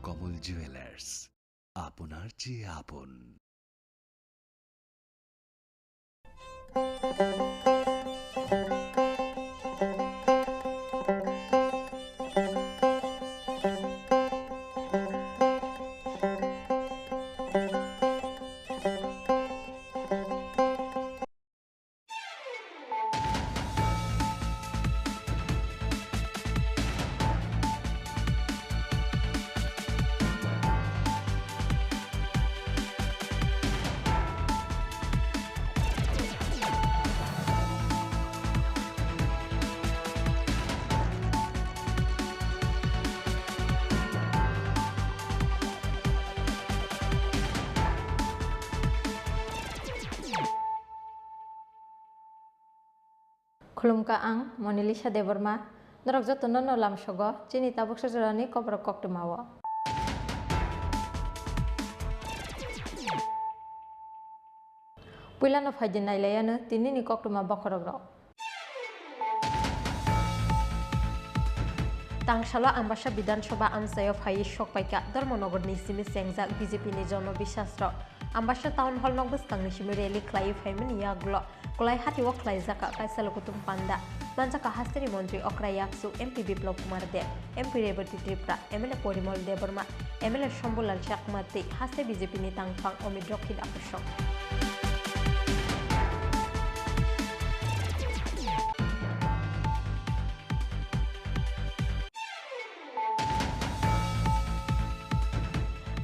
কমল jewellers, আপনার চেয়ে আপন। Khulumka ang Monilisa Deborma, naragjot no lam sogo, chini tabuk sajorani kobrok koktumawo. Puila no phajin nailayano tini ni koktuma bokorogro. Tangsalo ambasha bidan soba amsayo phai shokpaika Dharmonogor ni simi sengjak BJP ni jono bisasro. Ambasha town hall nog buskang ni simi rally klai phaimani yaglo. Kulai hati wak klai jaka kaisalo kutum panda. Manjaka hastri montri okra yaksu MP Biplop Kumar Deb, MP Revati Tripura, MLA Porimol Deborma, MLA Shambulal Chakmati, haste BJP ni tangpang omidrokhid akusong.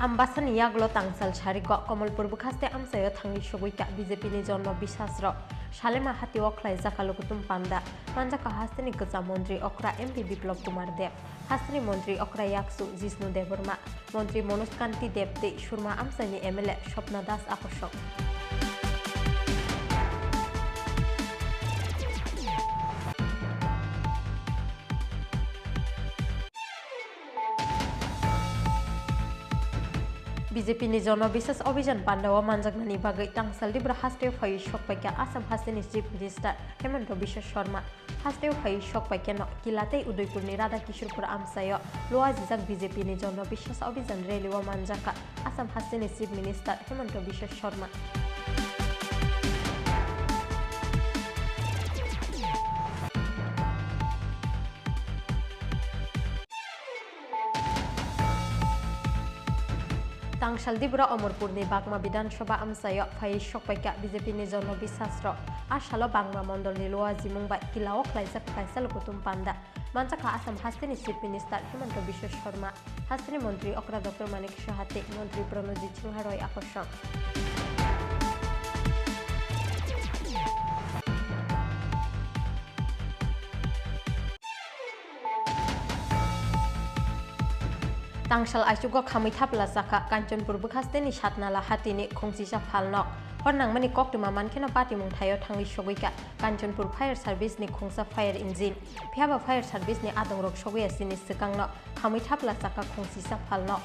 Ambasan yaglo tangsal shariko Komolpur bukhaste amsayo thangi shoguika BJP ni jonno bisasro Shalema hati oklai jakalo kutum panda manjaka hastini kacha mantri okra MP Biplop Kumar Deb hastini mantri okra yaksu Jishnu Deborma mantri Manoj Kanti Debte Shurma amsani MLA Shopna Das akoshok BJP ni jono bisas obhijan pandawa manjaknani bagai tangsal dibra hasteo phai shokpaika Assam hasteni Chief Minister Hemanta Biswa Sharma hasteo phai shokpaika no kilatei Udaipur ni Radha Kishorpur amsayo loa jijak BJP ni jono bisas obhijan rally wa manjaka Assam hasteni Chief Minister Hemanta Biswa Sharma Tangsal dibra Omorpur ni Bagma Bidan Sabha amsayo phai shokpaika BJP ni jono bisasro ashalo Bangma Mondol ni loa jimungba kilao klaijak kaisal kutum panda manjaka Assam hasteni Chief Minister Hemanta Biswa Sharma hasteni Mantri Okra Dr. Manik Sahate Mantri Pranojit Singha Roy akoshok Tangsal aisugo khamui thapla jaka Kanchanpur bukhasteni Satnala hatini khongchisa phalnok hornang mani koktuma mankheno party mungthayo thangli soguika Kanchanpur Fire Service ni khongsa fire engine phiaba fire service ni adongrok soguya sini sikangno khamui thapla jaka khongchisa phalnok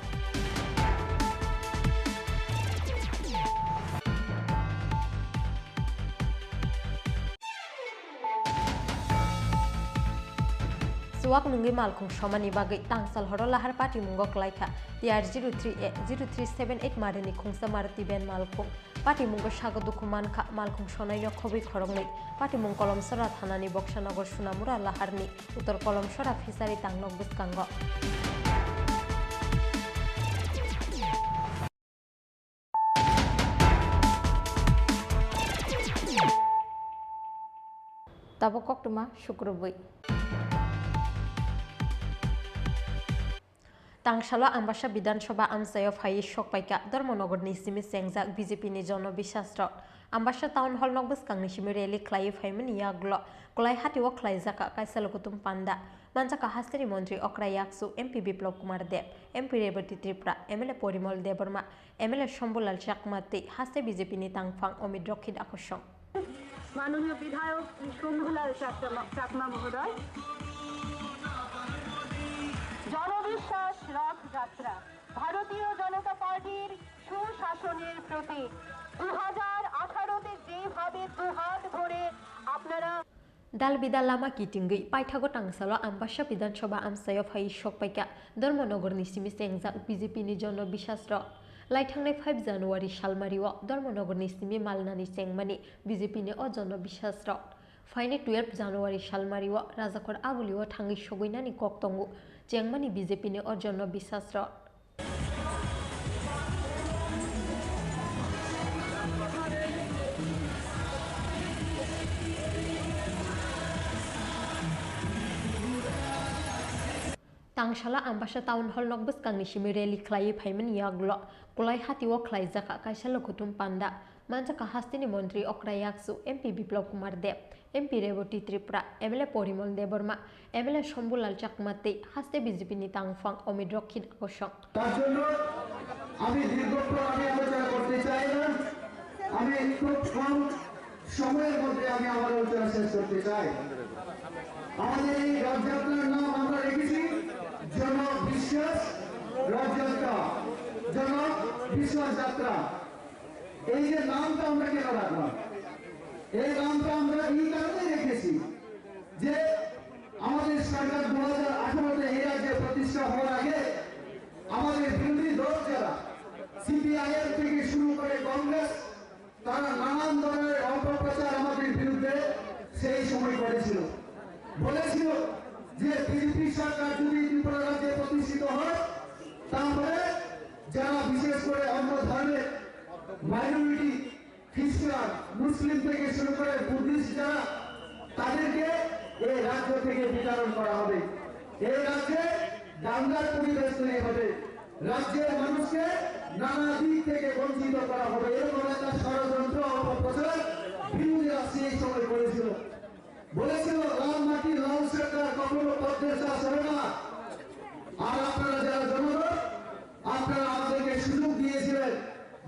Suwak nungi malkung somani bagai tangsal horo lahar party mungo klaika TR 0378 marani khungsa marati ben malkung party mungo sagodukuman kha malkung sonaino khobi khorongni party mung kolomsora thanani Boksanagor Sunamura laharni Uttor Kolomsora fishery tangnok biskango Tabo koktuma shukrubui Tangsalo ambasha bidan soba amsayo phai shokpaika Dharmonogor ni simi sengjak BJP ni jono bisasro ambasha town hall nog buskang ni simi rally klai phaimani yaglo kulai hati wak klai jaka kaisalo kutum panda manjaka hasteni mantri okra yaksu MP Biplop Kumar Deb MP Revati Tripura MLA Porimol Deborma MLA Shambulal Chakmati haste BJP ni tangpang omidrokhid akoshong মাননীয় বিধায়ক শম্ভুলাল চাকমা মহোদয় জনবিশ্বাস রথযাত্রা ভারতীয় জনতা পার্টির সুশাসনের প্রতীক 2018-তে যেভাবে দুহাত ভরে আপনারা Dal bida lama kitinggi paithago tangsalo Ambassa Bidansabha amsayo phai shokpaika Dharmanogorni simi sengjak BJP ni jono bisasro Laithangnai 5 January salmario Dharmanogorni simi malnani sengmani BJP ni o jono bisasro Faini 12 January salmario Rajakor abulio thangi sogoinani koktongu chengmani BJP ni o jono bisasro Tangshala Ambassa Town Hall nok buskangni simi rally khlai phaiman yaglo kulai hatiwo khlai jaka kaisa lokutum panda manjaka hastini mantri Okrayaksu MP Biplab Kumar Deb MP Revati Tripura MLA Porimol Deborma MLA Shambulal Chakmate haste BJP ni tangfang Omid Rokhin akosok তার জন্য আমি দীর্ঘক্ষণ আলোচনা করতে চাই না আমি খুব কম সময়ের মধ্যে আমি আমার আলোচনা শেষ করতে চাই আমাদের এই রথযাত্রার নাম আমরা রেখেছি জনবিশ্বাস রথযাত্রা জনবিশ্বাস যাত্রা এই যে নামটা আমরা কেন রাখলাম এই নামটা আমরা এই কারণে রেখেছি যে আমাদের সরকার 2018-তে এই রাজ্যে প্রতিষ্ঠা হওয়ার আগে আমাদের বিরোধী দল যারা সিপিআইএম থেকে শুরু করে কংগ্রেস তারা নানান ধরনের অপপ্রচার আমাদের বিরুদ্ধে সেই সময় করেছিল বলেছিল যে বিজেপি সরকার যদি ত্রিপুরা রাজ্যে প্রতিষ্ঠিত হয় তাহলে যারা বিশেষ করে অন্য ধর্মের মাইনরিটি খ্রিস্টান মুসলিম থেকে শুরু করে বুদ্ধিস্ট যারা তাদেরকে এই রাজ্য থেকে বিতরণ করা হবে এই রাজ্যে দাঙ্গার পরিবেশ তৈরি হবে রাজ্যের মানুষকে নানা দিক থেকে বঞ্চিত করা হবে এরকম একটা ষড়যন্ত্র অপপ্রচার বিরোধীরা সেই সময় করেছিল বলেছিল লাল মাটি লাল সরকার কখনো প্রত্যাশা হবে না আর আপনারা যারা জনগণ আপনারা আমাদেরকে সুযোগ দিয়েছিলেন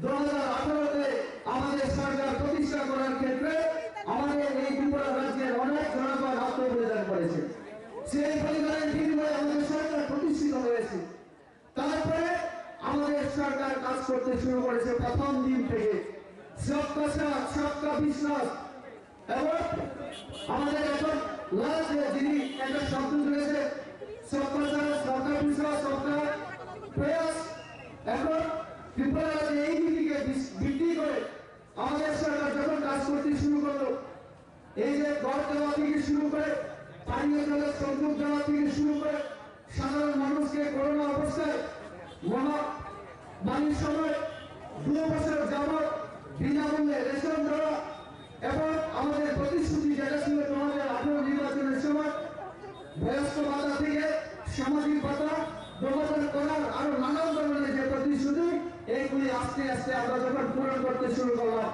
2018-তে আমাদের সরকার প্রতিষ্ঠা করার ক্ষেত্রে আমাদের এই ত্রিপুরা রাজ্যের অনেক জনগণ আত্মবলিদান করেছে সেই বলিদানের বিনিময়ে আমাদের সরকার প্রতিষ্ঠিত হয়েছে তারপরে আমাদের সরকার কাজ করতে শুরু করেছে প্রথম দিন থেকে সবকা সাথ সবকা বিশ্বাস এবং আমাদের এখন লাস্ট যিনি একটা শব্দ রয়েছে সবকা সাথ সবকা বিশ্বাস সবকা প্রয়াস এখন ত্রিপুরা রাজ্যে এই নীতিকে ভিত্তি করে আমাদের সরকার যখন কাজ করতে শুরু করলো এই যে ঘর দেওয়া থেকে শুরু করে পানীয় জলের সংযোগ দেওয়া থেকে শুরু করে সাধারণ মানুষকে করোনা অবস্থায় মহামারীর সময় 2 বছর যাবৎ বিনামূল্যে রেশন দেওয়া এবং আমাদের প্রতিশ্রুতি যেটা ছিল 2018 নির্বাচনের সময় বয়স্ক ভাতা থেকে সামাজিক ভাতা 2000 করার আরো নানান ধরনের যে প্রতিশ্রুতি এইগুলি আস্তে আস্তে আমরা যখন পূরণ করতে শুরু করলাম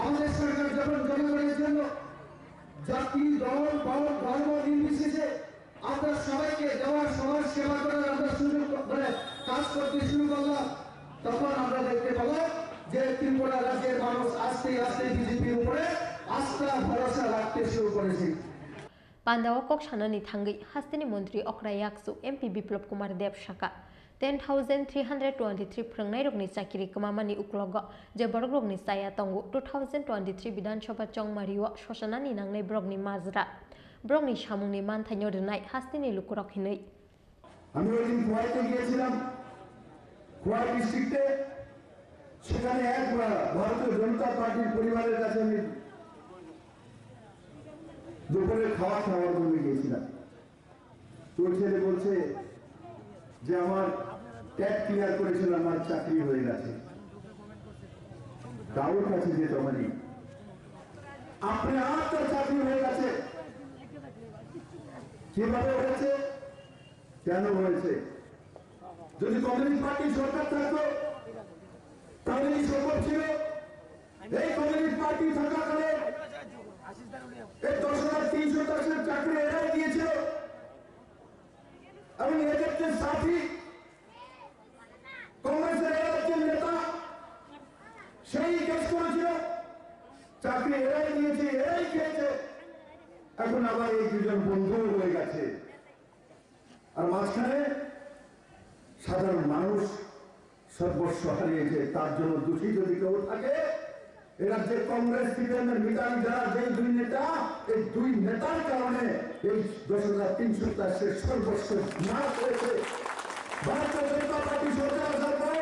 আমাদের সরকার যখন জনগণের জন্য জাতি দল ধর্ম নির্বিশেষে আমরা সবাইকে দেওয়ার সবার সেবা করার আমরা সুযোগ করে কাজ করতে শুরু করলাম তখন আমরা দেখতে পেলাম যে ত্রিপুরা রাজ্যের মানুষ আস্তে আস্তে বিজেপির উপরে আস্থা ভরসা রাখতে শুরু করেছে Pandawa kok sanani thangi hastini mantri Okrayaksu MP Biplab Kumar Deb Shaka 10,323 prangnai rokni chakiri kamamani uklogo je borok rokni saya tongu 2023 Bidansabha chongmario shosanani nangnai brokni majra brokni samungni manthaino rwnai hastini lukurok hinui আমি ওইদিন কুয়াইতে গিয়েছিলাম কুয়াই ডিস্ট্রিক্টে সেখানে এক ভারতীয় জনতা পার্টির পরিবারের কাছে আমি দুপুরে খাওয়ার জন্য গিয়েছিলাম তোর ছেলে বলছে যে আমার ট্যাগ ক্লিয়ার করেছিল আমার চাকরি হয়ে গেছে কারোর কাছে যেতে পারি আপনি আপনার চাকরি হয়ে গেছে কিভাবে হয়েছে কেন হয়েছে যদি কমিউনিস্ট পার্টির সরকার থাকতো তাহলে এই সম্ভব ছিল এই কমিউনিস্ট পার্টি থাকাকালে এই 10,310 চাকরি এরাই দিয়েছিল এবং এদেরকে সাথী কংগ্রেসের রাজ্যের নেতা সেই কেস করেছিল চাকরি এরাই দিয়েছে এরাই খেয়েছে এখন আবার এই দুজন বন্ধু হয়ে গেছে আর মাঝখানে সাধারণ মানুষ সর্বস্ব হারিয়েছে তার জন্য দোষী যদি কেউ থাকে এরা যে কংগ্রেস সিপিএমের মিতালি যারা যে দুই নেতা, এই দুই নেতার কারণে এই 10,300 সর্বস্ব না করেছে। ভারতীয় জনতা পার্টি সরকার আসার পর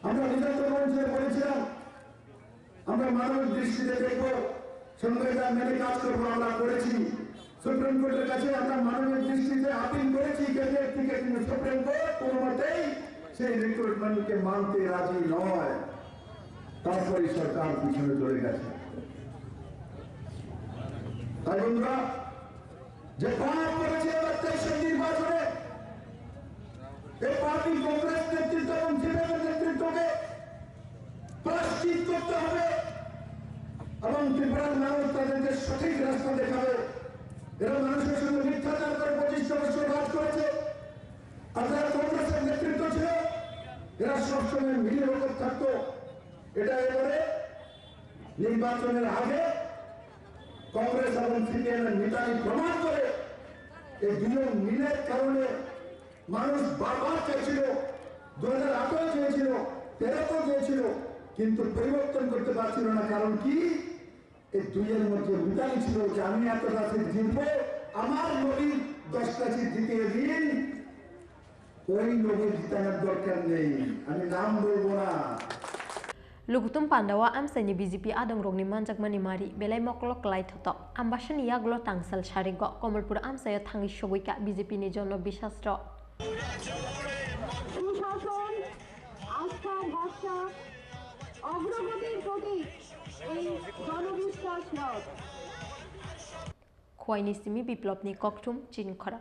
আমরা বিধানসভা মঞ্চে বলেছিলাম আমরা মানবিক দৃষ্টিতে দেখবো, সংবিধান মেনে কাজ করবো। আমরা করেছি। সুপ্রিম কোর্টের কাছে আমরা মানবিক দৃষ্টিতে আপিল করেছি, কিন্তু সুপ্রিম কোর্ট কোনো মতেই সেই রিক্রুটমেন্টকে মানতে রাজি নয়। তারপরে সরকার পিছনে চলে গেছে। তাই বন্ধুরা, যে পাপ করেছে সেই নির্বাচনে এই পার্টি কংগ্রেস নেতৃত্ব এবং সিপিএমের নেতৃত্বকে প্লাস্টিক করতে হবে এবং ত্রিপুরার মানুষ তাদেরকে সঠিক রাস্তা দেখাবে। এরা মানুষের সঙ্গে মিথ্যাচার করে 25 বছর রাজ করেছে। আর যারা কংগ্রেসের নেতৃত্ব ছিল এরা সবসময় মিলে ভোট থাকতো। এটা এবারে নির্বাচনের আগে কংগ্রেস এবং সিপিএমের মিতালি প্রমাণ করে এই দুজন মিলের কারণে মানুষ বারবার চেয়েছিল, 2018 চেয়েছিল, 13 চেয়েছিল, কিন্তু পরিবর্তন করতে পারছিল না। কারণ কি? এই দুইয়ের মধ্যে মিতালি ছিল যে আমি এতটা সিট জিতবো, আমার নবীর 10টা সিট জিতিয়ে দিন। ওই নবীর জিতানোর দরকার নেই, আমি নাম বলবো না। Lugutum Pandawa amsani BJP adang rongni manjak mani mari belai moklok lai thotok ambashan yaglo tangsal sharigo Komalpur amsaya thangi shogoika BJP ni jonno bishasro সুশাসন, আস্থা, ভরসা, অগ্রগতির প্রতীক এই জনবিশ্বাস রথ। khwaini simi biplopni koktum chinkhara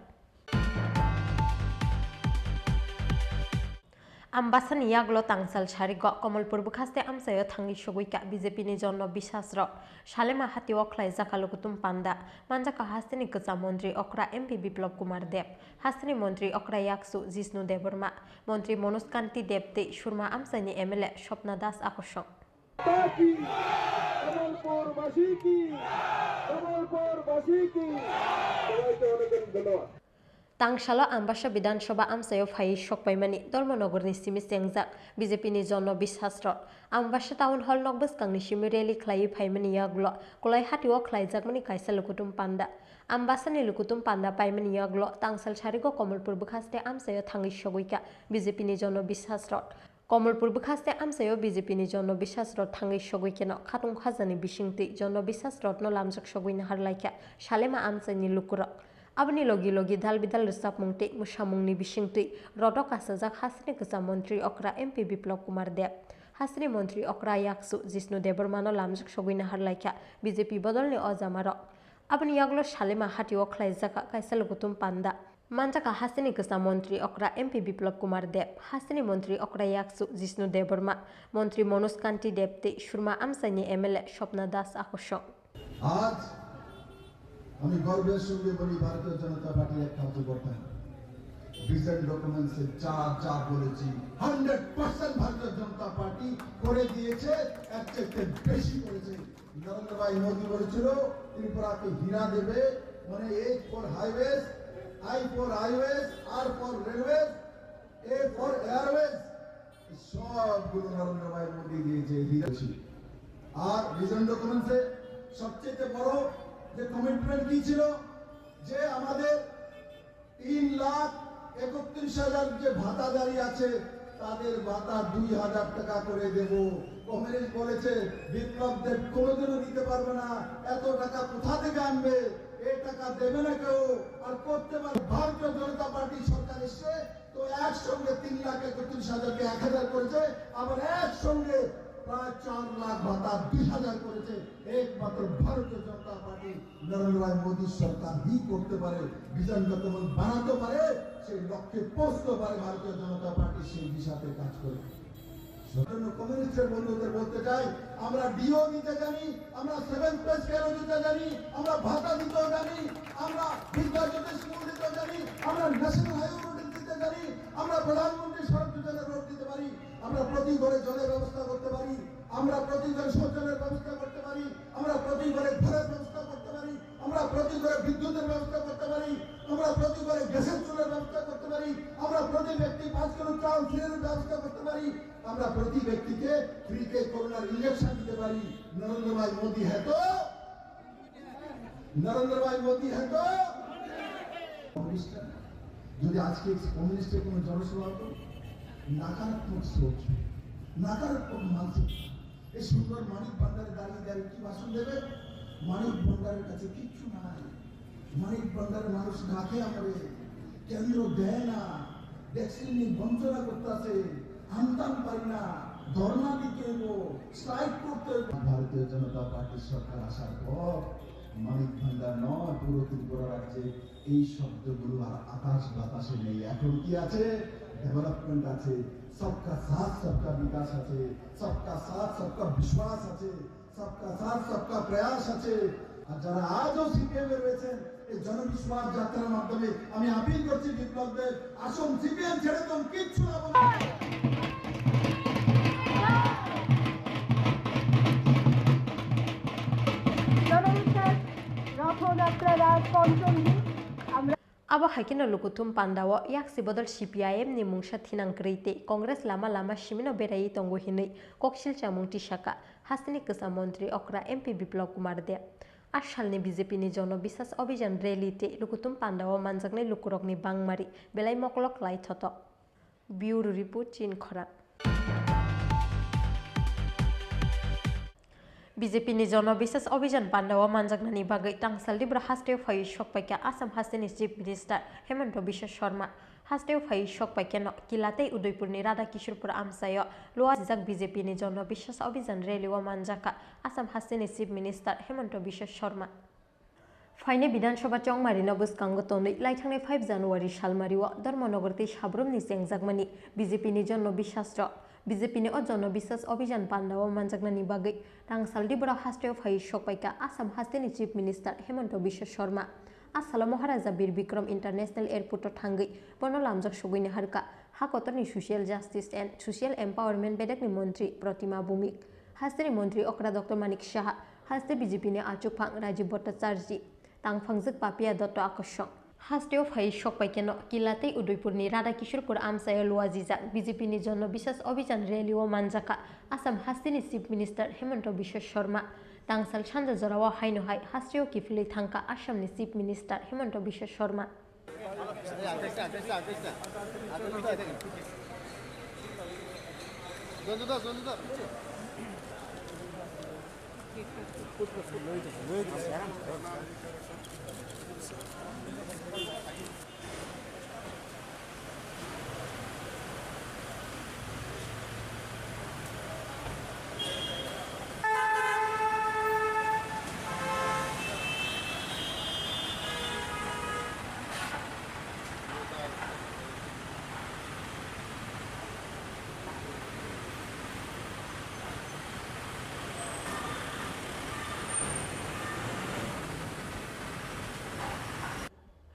Ambasan yaglo tangsal sharigo Komalpur bukhaste amsayo thangi shogoika BJP ni jonno bishasro Shalema hati oklai jakalukutum panda manjaka hastini kacha mantri okra MP Biplop Kumar Deb hastini mantri okra yaksu Jishnu Deborma mantri Manoj Kanti Debte Shurma amsani MLA Shopna Das Akoshong Kamalpur বাসী কি সবাইকে অনেক ধন্যবাদ। Tangshala Ambasha Bidan Shoba Amsayo Fai Shokpaimani Dolmonogor ni Simi Sengjak BJP ni Jonno Bishasro Ambasha Town Hall Nogbus Kangni Shimireli Klai Paimani Yaglo Kolai Hatiwo Klai Jakmani Kaisa Lukutum Panda Ambasha ni Lukutum Panda Paimani Yaglo Tangsal Sharigo Komalpur Bukhaste Amsayo Thangi Shogoika BJP ni Jonno Bishasro Komalpur Bukhaste Amsayo BJP ni Jonno Bishasro Thangi Shogoikeno Khatung Khazani Bishingti Jonno Bishasro no Lamjak Shogoina Harlaika Shalema Amsani Lukuro Abni logi dal bidal resap mungti musamungni bisingti rodok asajak hasni kacha mantri okra MP Biplop Kumar Deb hasni mantri okra yaksu Jishnu Debormano lamjak shoguina harlaika BJP bodolni ojamaro abni yaglo Shalema hati oklai jaka kaisa lukutum panda manjaka hasni kacha mantri okra MP Biplop Kumar Deb hasni mantri okra yaksu Jishnu Deborma mantri Manoj Kanti Debte Shurma amsani MLA Shopna Das Akoshong আজ আমি গর্বের সঙ্গে বলি ভারতীয় জনতা party এক কাজ করতেন vision ডকুমেন্টসে যা বলেছি 100% ভারতীয় জনতা পার্টি করে দিয়েছে, এর চেয়ে বেশি করেছে। নরেন্দ্র ভাই মোদী বলেছিল ত্রিপুরাকে হীরা দেবে, মানে A for highways, I for highways, R for railways, A for airways, সবগুলো নরেন্দ্র ভাই মোদী দিয়েছে হীরা। আর ভিশন ডকুমেন্টসে সবচেয়ে বড় যে কমিটমেন্ট কি ছিল যে আমাদের 3,31,000 যে ভাতাদারি আছে তাদের ভাতা 2,000 টাকা করে দেব। কংগ্রেস বলেছে বিপ্লব দেব কোনোদিনও দিতে পারবে না, এত টাকা কোথা থেকে আনবে, এই টাকা দেবে না কেউ আর করতে পারবে। ভারতীয় জনতা পার্টি সরকার এসে তো একসঙ্গে 3,31,000কে 1,000 করেছে, আবার একসঙ্গে প্রায় 4 লাখ ভাতা 2,000 করেছে। একমাত্র ভারতীয় জনতা পার্টি নরেন্দ্র ভাই মোদী সরকার হি করতে পারে, ভিশন ডকুমেন্ট বানাতে পারে, সেই লক্ষ্যে পৌঁছতে পারে। ভারতীয় জনতা পার্টি সেই দিশাতে কাজ করে। সেজন্য কমিউনিস্টের বন্ধুদের বলতে চাই, আমরা ডিও দিতে জানি, আমরা 7 প্লাস কেন দিতে জানি, আমরা ভাতা দিতেও জানি, আমরা বিদ্যাজ্যোতি স্কুল দিতেও জানি, আমরা ন্যাশনাল হাইওয়ে রোড দিতে জানি, আমরা প্রধানমন্ত্রী সড়ক যোজনা রোড দিতে পারি, আমরা প্রতি ঘরে জলের ব্যবস্থা করতে পারি, আমরা প্রতি ঘরে শৌচালয়ের ব্যবস্থা করতে পারি, আমরা প্রতি ঘরে ঘরের ব্যবস্থা করতে পারি, আমরা প্রতি ঘরে বিদ্যুতের ব্যবস্থা করতে পারি, আমরা প্রতি ঘরে গ্যাসের চুলার ব্যবস্থা করতে পারি, আমরা প্রতি ব্যক্তি 5 কিলো চাল ফ্রির ব্যবস্থা করতে পারি। আমরা প্রতি ব্যক্তিকে ফ্রিতে করোনার ইনজেকশন দিতে পারি। নরেন্দ্র ভাই মোদি হ্যাঁ তো, নরেন্দ্র ভাই মোদি হ্যাঁ তো। যদি আজকে কমিউনিস্টের কোনো জনসভা হতো, নাকারাত্মক সোচ, নাকারাত্মক মানসিকতা, এই সুন্দর মানিক ভান্ডারে দাঁড়িয়ে দাঁড়িয়ে কি ভাষণ দেবে? মানিক ভান্ডারের কাছে কিচ্ছু নাই, মানিক ভান্ডারের মানুষ না খেয়ে আমরে, কেন্দ্র দেয় না, ভ্যাকসিন বঞ্চনা করতে আছে, আনতাম পারি না, ধর্ণা দিতে হইব, স্ট্রাইক করতে হইব। ভারতীয় জনতা পার্টির সরকার আসার পর মানিক ভান্ডার নয়, পুরো ত্রিপুরা রাজ্যে এই শব্দগুলো আর আকাশ বাতাসে নেই। এখন কি আছে? ডেভেলপমেন্ট আছে, সবকা সাথ সবকা বিকাশ আছে, সবকা সাথ সবকা বিশ্বাস আছে, সবকা সাথ সবকা প্রয়াস আছে। আর যারা আজও সিপিএম এ রয়েছেন, এই জনবিশ্বাস যাত্রার মাধ্যমে আমি আপিল করছি বিপ্লবদের, আসুন সিপিএম ছেড়ে তো কিচ্ছু না বলুন। Abo hakino lukutum pandawo yak sibodol CPIM ni mungsa thinang krite Congress lama lama shimino berai tongo hinai kokshil chamung tishaka hasini kesa mantri okra MP Biplab Kumar de Ashalni BJP ni jono bisas obhijan rally-te lukutum pandawo manjaknai lukurokni bangmari belai moklok lai thoto Bureau Report Chin Khora BJP ni jono bisas obhijan pandawo manjaknani bagai tangsaldi bra hasteo phai shokpaika Assam Hastini Chief Minister Hemanta Biswa Sharma hasteo phai shokpaika no kilatei Udaipur ni Radha Kishorpur amsayo loa jak BJP ni jono bisas obhijan rally o manjaka Assam Hastini Chief Minister Hemanta Biswa Sharma Faine Bidansabha Chongmarino buskango tonoi laithangni 5 January salmariwo Dharmanagorti sabrumni sengjagmani BJP ni jono bisasro BJP ni jono bisas obhijan pandawo manjaknani bagai tangsaldi bra hasteo phai shokpaika Assam Hastini Chief Minister Hemanta Biswa Sharma Asala Maharaja Bir Bikram International Airport thangai bono lamjak suguini harka hakotorni Social Justice and Social Empowerment bedakni Mantri Pratima Bhumik Hastini Mantri Okra Dr Manik Shah haste BJP ni Achukphang Rajiv Bhattacharya tangphangjak Papia Dotto Akashong hasteo phai shokpaikeno kilatei Udaipur ni Radha Kishorpur amsayo luajijak BJP ni jono bisas obhijan rally o manjaka Assam Hastini Chief Minister Hemanta Biswa Sharma tangsal sanja jorao haino hai hasteo kifilei thangka Assam ni Chief Minister Hemanta Biswa Sharma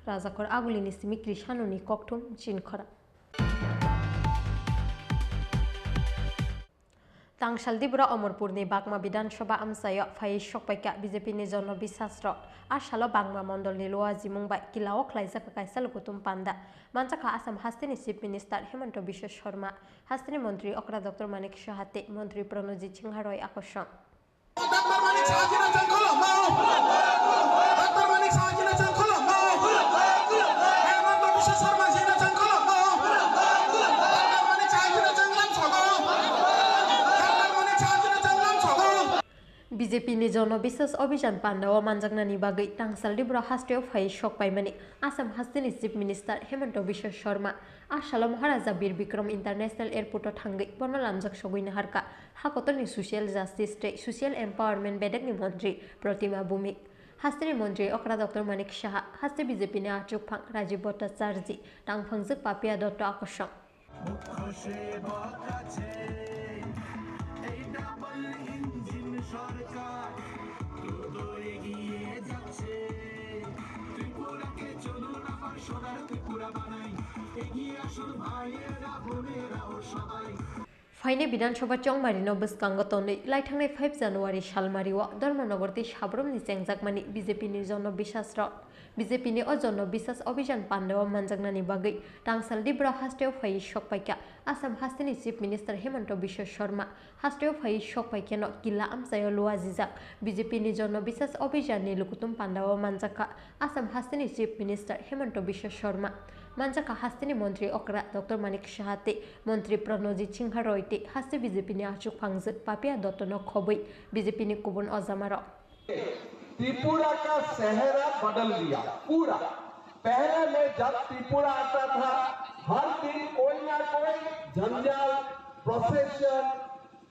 Rajakor agulini simi Krishanuni koktum Chinkhora Tangsaldi bra Amorpur ni Bagma Bidansabha amsayo phai shokpaika BJP ni jono bisasro asalo Bagma Mondol ni loa jimung bai kilao khlaijaka kaisa lukutum panda manjaka Assam Hastini Chief Minister Hemanta Biswa Sharma Hastini Mantri Okra Dr Manik Shahate Mantri Pranojit Singharoi Akosong BJP ni jono bisas obhijan pandawo manjaknani bagai tangsaldi bra hasteo phai shokpaimani Assam Hastini Chief Minister Hemanta Biswa Sharma asala Maharaja Bir Bikram International Airport thangai bono lamjak soguini harka hakotorni Social Justice te Social Empowerment bedakni Mantri Pratima Bhumik Hastini Mantri Okra Dr Manik Shah haste BJP ni Achukphang Rajiv Bhattacharya tangphangjak Papia Dotto Akashong Faine Bidansabha Chongmarino buskango tonoi laithangnai 5 January salmariwo Dharmanagorti sabrumni sengjagmani BJP ni jono bisasro BJP ni jono bisas obhijan pandawo manjaknani bagai tangsaldi bra hasteo phai shokpaika Assam हास्तिनि chief minister Himanta Biswa Sarma हास्टेव फाइ शकपाइ केन किला आमसायो लुआ जिजाक BJP नि जन विशेष अभियान नि लुकुतुम पान्डाव मानजाका आसाम हास्तिनि चिफ मिनिस्टार हेमंत बिश्व शर्मा मानजाका हास्तिनि मंत्री अक्रा डॉक्टर मानिक साहाते मंत्री प्रणजित सिंह रयते हास्ति बीजेपी नि आचुक फांगज पापिया दत्तन खबै बीजेपी नि कुबुन अजामार त्रिपुरा का चेहरा बदल दिया पूरा। पहले में जब त्रिपुरा आता था हर दिन कोई ना कोई जंजाल, प्रोसेशन,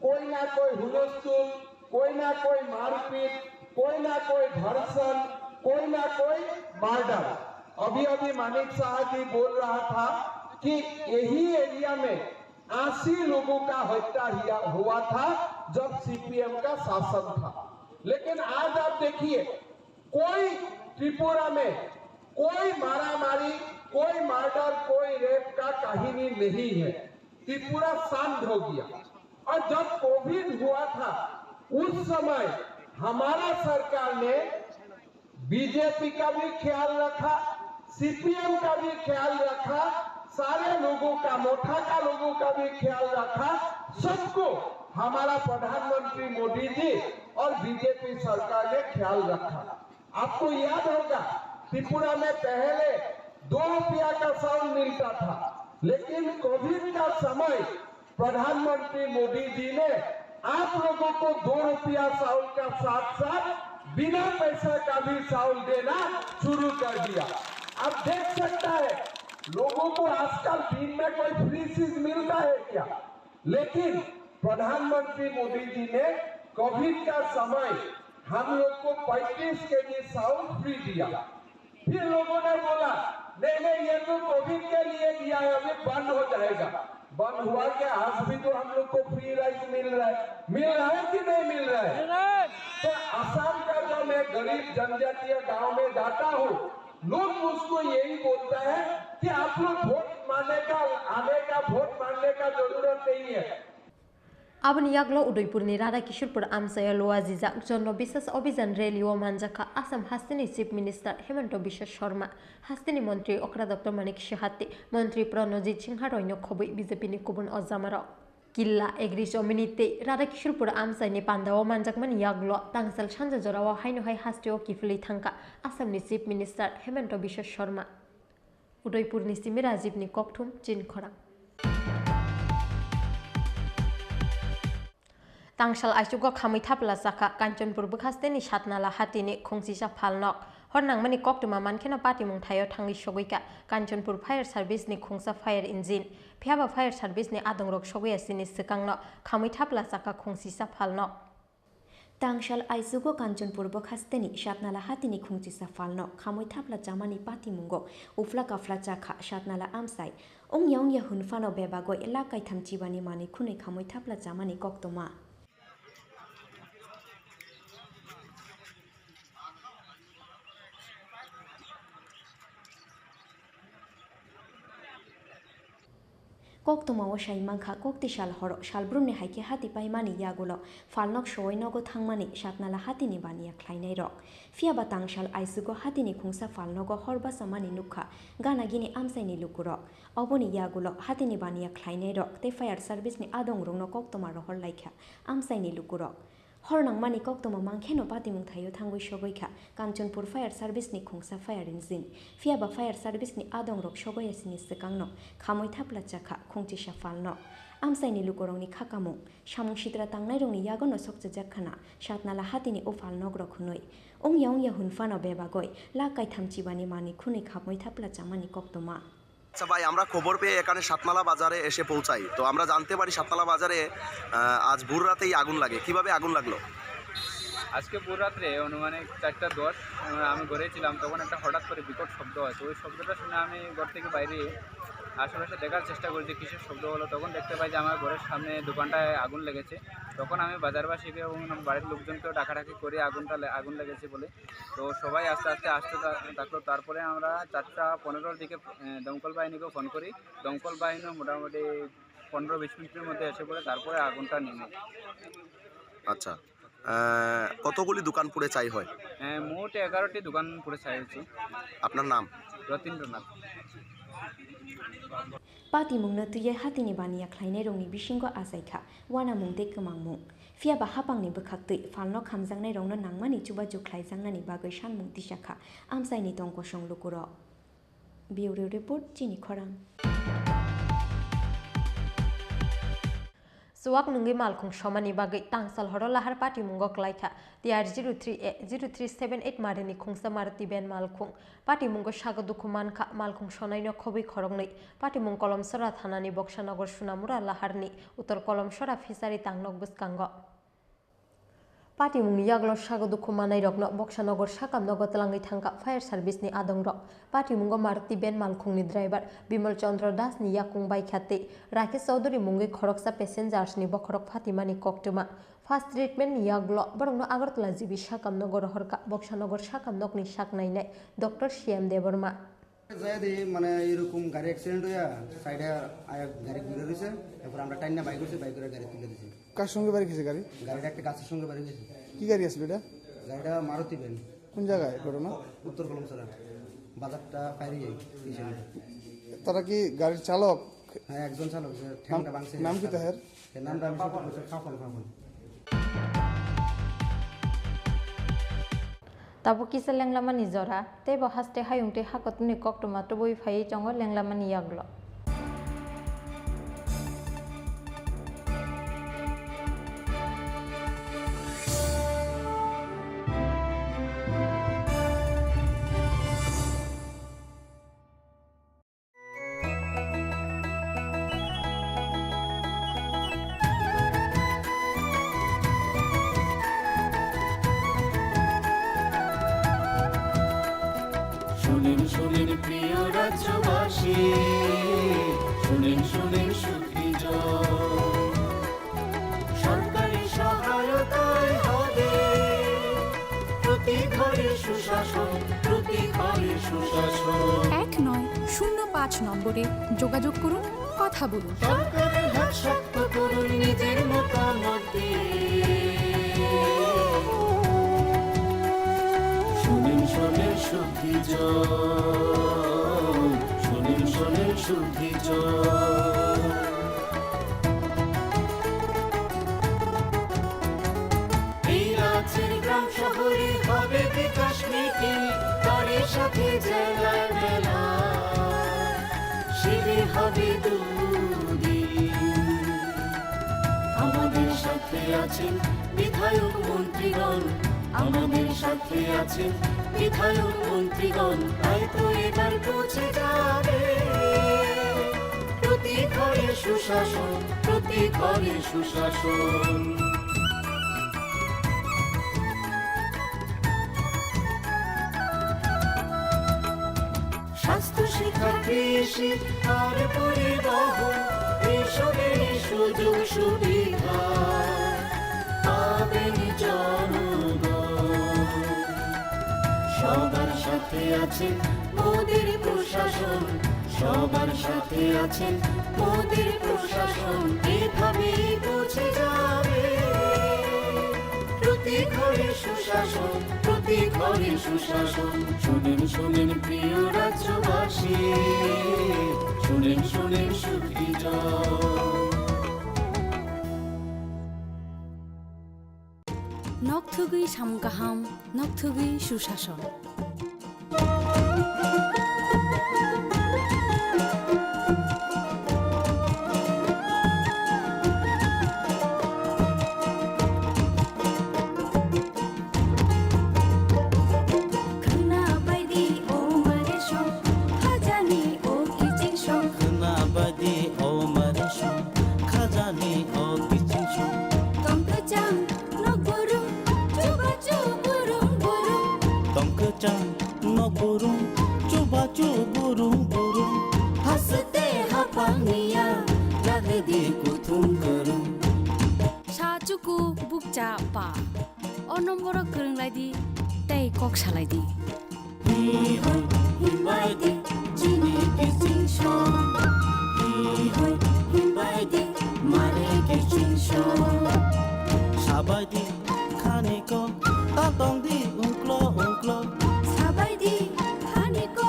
कोई ना कोई हुलस्थुल, कोई ना कोई मारपीट, कोई ना कोई धर्षण, कोई ना कोई मर्डर। अभी अभी मानिक साहब जी बोल रहा था कि यही एरिया में 80 लोगों का हत्या हुआ था जब सीपीएम का शासन था। लेकिन आज आप देखिए कोई त्रिपुरा में कोई मारामारी, कोई मर्डर, कोई रेप का कहानी नहीं है। त्रिपुरा शांत हो गया। और जब कोविड हुआ था उस समय हमारा सरकार ने बीजेपी का भी ख्याल रखा, सीपीएम का भी ख्याल रखा, सारे लोगों का, मोटा का लोगों का भी ख्याल रखा। सबको हमारा प्रधानमंत्री मोदी जी और बीजेपी सरकार ने ख्याल रखा। आपको याद होगा त्रिपुरा में पहले 2 रुपया का चावल मिलता था, लेकिन कोविड का समय प्रधानमंत्री मोदी जी ने आप लोगों को 2 रुपया चावल का साथ साथ बिना पैसा का भी चावल देना शुरू कर दिया। आप देख सकता है लोगों को आजकल दिन में कोई फ्री चीज मिलता है क्या? लेकिन प्रधानमंत्री मोदी जी ने कोविड का समय हम लोग को 35 केजी चावल फ्री दिया। फिर लोगों ने बोला नहीं ये तो कोविड के लिए दिया है, अभी बंद हो जाएगा। बंद हुआ क्या? आज भी तो हम लोग को फ्री राइस मिल रहा है कि नहीं मिल रहा है? तो असम का जो मैं गरीब जनजातीय गांव में जाता हूँ, लोग मुझको यही बोलता है कि आप लोग वोट मांगने का जरूरत नहीं है। अब नियाग्लो उदयपुरनि राधा किशोरपुर आमसाया लोआ जिजाक जन विशेष अभियान रैलिओ मानजाका आसाम हास्तिनि चिफ मिनिस्टार हेमंत बिश्व शर्मा हास्तिनि मंत्री अक्रा डॉक्टर मानिक साहाते मंत्री प्रणजित सिंह रयनो खबै बीजेपी नि कुबुन अजामार किल्ला एग्री जमिनिते राधा किशोरपुर आमसाइनि पान्डाव मानजाकमन याग्लो तांगसाल सानजा जराव हाइनहाय हास्टेओ किफुलै थांका आसामनि चिफ मिनिस्टार हेमंत बिश्व शर्मा उदयपुरनि सिमि राजीवनि ककथुम चिन खरां तांगसाल आइसुगो खामै थापला जाखा कांचनपुर बखास्तेनि सातनाला हातिनि खुंसिसा फालनक हरनांमानि कक्टुमा मानखेना पाटिमुं थायो थांगै सगैका कांचनपुर फायर सार्भिसनि खुंसा फायर इंजिन फियाबा फायर सार्भिसनि आदंरक सगैयासिनि सिकांनो खामै थापला जाखा खुंसिसा फालनक तांगसाल आइसुगो कांचनपुर बखास्तेनि सातनाला हातिनि खुंसिसा फालनक खामै थापला जामानि पाटिमुंगो उफ्ला काफ्ला जाखा सातनाला आमसाइ ओंयावंया हुनफानो बेबागो एला काइथामचिबानि मानि खुनै खामै थापला जामानि कक्टमा कक्टमाओ साइमांखा कक्तिशाल हर सालब्रुमनि हाइके हाति पाइमानि यागुलो फालनक सवैनगो थांमानि सातनाला हातिनि बानिया ख्लाइनाय रक फियाबा तांगसाल आइसुगो हातिनि खुंसा फालनगो हरबासामानि नुखा गानागिनि आमसाइनि लुकुरक अबनि यागुलो हातिनि बानिया ख्लाइनाय रक ते फायर सार्भिसनि आदं रुंनो कक्टमा रहर लाइखा आमसाइनि लुकुरक हरनांमानि कक्टमा मांखेनो पातिमुं थायो थांगै सगैखा कांचनपुर फायर सार्भिसनि खुंसा फायर इंजिन फियाबा फायर सार्भिसनि आदं रक सगैयासिनि सिकांनो खामै थापला जाखा खुंथिसा फालनो आमसाइनि लुकुरंनि खाकामुं सामुं सिद्रा तांनाय रंनि यागनो सकचे जाखाना सातनाला हातिनि उफाल नग्रक हुनै ओंयावंया हुनफानो बेबागय लाकाय थामचिबानि मानि खुनै खामै थापला जामानि कक्टमा আচ্ছা ভাই আমরা খবর পেয়ে এখানে সাতনালা বাজারে এসে পৌঁছাই তো আমরা জানতে পারি সাতনালা বাজারে আজ ভোর রাতেই আগুন লাগে কিভাবে আগুন লাগলো আজকে ভোর রাত্রে অনুমানিক 4:10 আমি ঘরে ছিলাম তখন একটা হঠাৎ করে বিকট শব্দ হয় তো ওই শব্দটা শুনে আমি ঘর থেকে বাইরে আশেপাশে দেখার চেষ্টা করি যে কিসের শব্দ হলো তখন দেখতে পাই যে আমার ঘরের সামনে দোকানটায় আগুন লেগেছে তখন আমি বাজারবাসীকে এবং বাড়ির লোকজনকেও ডাকাডাকি করে আগুন লেগেছে বলে তো সবাই আস্তে আস্তে আসতে থাকলো তারপরে আমরা 4:15 দিকে দমকল বাহিনীকেও ফোন করি দমকল বাহিনীও মোটামুটি 15-20 মিনিটের মধ্যে এসে পড়ে তারপরে আগুনটা নেমে আচ্ছা কতগুলি দোকান পুড়ে ছাই হয় মোট 11টি দোকান পুড়ে ছাই হয়েছে আপনার নাম রতীন্দ্রনাথ Pati mung na tuye hati ni baniya khlainai rongni bisingo asaikha wana mungde kemangmung Fia bahapangni bekhakti falno khamjangnai rongno nangmani chuba jukhlaijangnani bagoi sanmung tisakha amsaini tongko songlukuro Bureau report chini khorang Suwak nungi malkhung shomani bagai tangsal horo lahar party mungo klaitha TR 0378 marini khungsa marti ben malkhung party mungo sago dukuman kha malkhung shonaino khobi khorongnei party mung kolomsora thanani boksanogor sunamura laharni utor kolomsora fisari tangnok buskango Party mungni yaglo sago dukumanai rokno boksanogor sakamnogo tlangai thangka fire service ni adongrok party mungo marti ben malkhungni driver Bimal Chandra Das ni yakung bai khate Rakesh Chaudhary mungi khoroksa passengers ni bokhorok Fatimani koktuma first treatment ni yaglo borongno Agartala jibi sakamnogor horka boksanogor sakamnokni saknainai Dr. CM Deborma যাইদি মানে এরকম গাড়ি accident হইয়া সাইডে গাড়ি ঘুরে রয়েছে তারপর আমরা টাইনা বাইক হইছে বাইকের গাড়ি তুলে দিছি কার সঙ্গে বাড়ি গেছে গাড়ি গাড়িটা একটা গাছের সঙ্গে বাড়ি গেছে কি গাড়ি আসলে এটা গাড়িটা মারুতি ভ্যান কোন জায়গায় ঘটনা উত্তর কলমসরা বাজারটা পাইরি যাই তারা কি গাড়ির চালক হ্যাঁ একজন চালক ঠ্যাংটা ভাঙছে নাম কি তাহের এর নামটা আমি সব বলছি খাফন Tabu kisa lenglama ni zora, te bahaste hayungte hakotuni koktuma to boi phai chongo lenglama ni yaglo. শুনেন প্রিয় রাজ্যবাসী শুনেন সুখী সরকারি সহায়তায় হবে প্রতি ঘরে সুশাসন 1905 নম্বরে যোগাযোগ করুন কথা বলুন সরকারের হাত শক্ত করুন নিজের মতামত দিয়ে শুনেন সুখী শুনেন সুখী এই রাজ্যের গ্রাম শহরে হবে বিকাশ নীতি তার সাথে জেলায় মেলা শিবির হবে দুদিন আমাদের সাথে আছেন বিধায়ক মন্ত্রীগণ আমাদের সাথে আছেন বিধায়ক মন্ত্রীগণ তাই তো এবার পৌঁছে যাবে প্রতি ঘরে সুশাসন স্বাস্থ্য শিক্ষা কৃষি আর পরিবহন এইসবের সুযোগ সুবিধা পাবেন জনগণ সবার সাথে আছেন মোদের প্রশাসন সবার সাথে আছেন মোদের প্রশাসন এভাবেই পৌঁছে যাবে প্রতি ঘরে সুশাসন শুনেন প্রিয় রাজ্যবাসী শুনেন সুখী নকথুগুই সামগাহাম নকথুগুই সুশাসন Sacuku bukca pa, onomboro kerenglaidi, tei kok salaidi. Himbaidi, jini kisinsho. Himbaidi, mare kisinsho. Sabaidi, kaniko, tatongdi ungklo. Sabaidi, kaniko,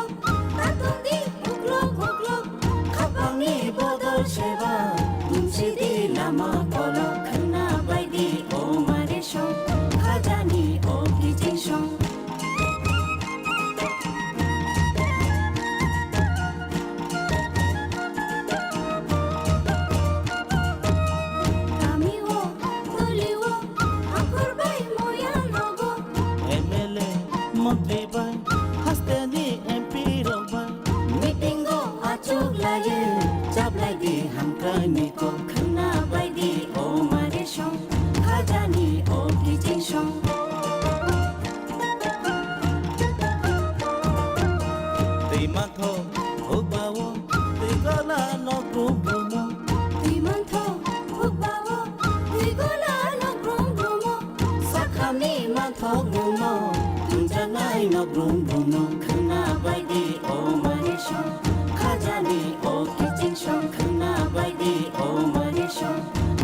tatongdi ungklo. Kapangi মন্ত্রী বাই হাস্তেনি এমপি রবাই মিটিং গো আচুক লাগে চাবলাই দি হামকানি কো খনা বাইদি ও মারে সং খাজানি ও কিচিং সং তুই মাথ ভোগবাও তুই গলা নগ্রু ব্রুম তুই মন্থ ভুগবাও তুই গোলা নগ্রুম ব্রুম সাখানি মাথ গুম তুঞ্জানাই নগ্রু ব্রুম খনা বাইদি ও মারে সং খাজানি ও কিচিং সং খনা বাইদি ও মারে song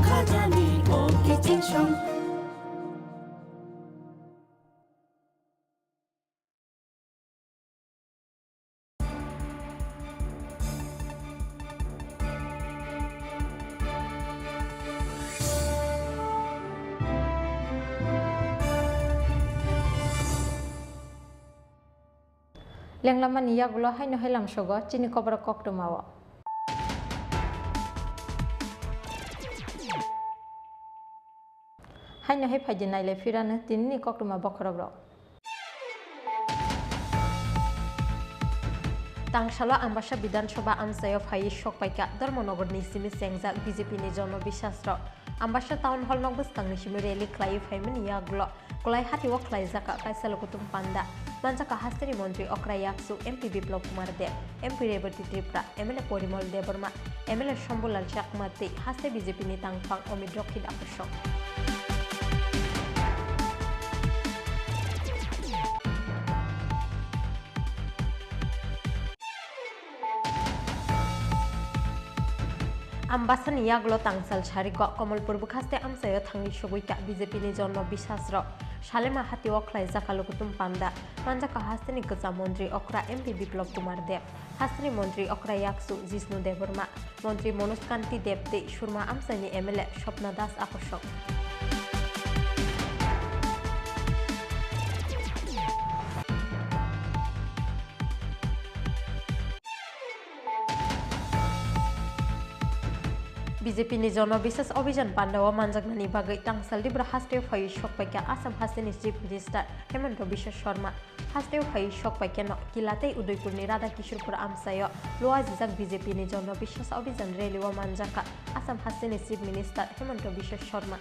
খাজানি O কিচিং song Lenglaman Yaglo Haino Helam Shogo, Chini Cobra Coctomawa. Haino Hepajina Lefirana, Tini Coctoma Bokorobro. Tangshala Ambasha Bidan Shoba Amsay of Hai Shokpaika, Dormonogor Nisimi Sengza, BJP Nijono Bishastro. Ambasha Town Hall Nobus Kangishimureli, Clay Femin Yaglo, Kolai Hati Waklai Zaka, Kaisalokutum Panda. Manjaka Hasteri Montri Okrayaksu, MP Biplop Kumar Dev, MP Rebati Tripra, MLA Porimol Deborma, MLA Shambulal Chakmati, Haste BJP Nitang Pang Omidrokid Apashok. Ambasan Yaglo Tangsal Shariko, Komolpur Bukaste Amsayo Tangi Shoguika, BJP Nijono Bishasro. Shalema Hati Oklai Zakalukutum Panda, Manjaka Hastani Gaza Montri Okra MP Biplop Kumar Dev, Hastani Montri Okra Yaksu, Jisnu Devorma, Montri Monuskanti Depte, Shurma Amsani MLA, Shopna Das Akoshok. BJP Nijono Bisas Obijan Pandawa Manjagnani Bagai Tangsal Dibra Hasteo Fai Shokpaika Assam Hasani Chief Minister Hemanta Biswa Sharma Hasteo Fai Shokpaika no Kilate Udaipur ni Radha Kishorpur Amsayo Loa Jijak BJP Nijono Bisas Obijan Reliwa Manjaka Assam Hasani Chief Minister Hemanta Biswa Sharma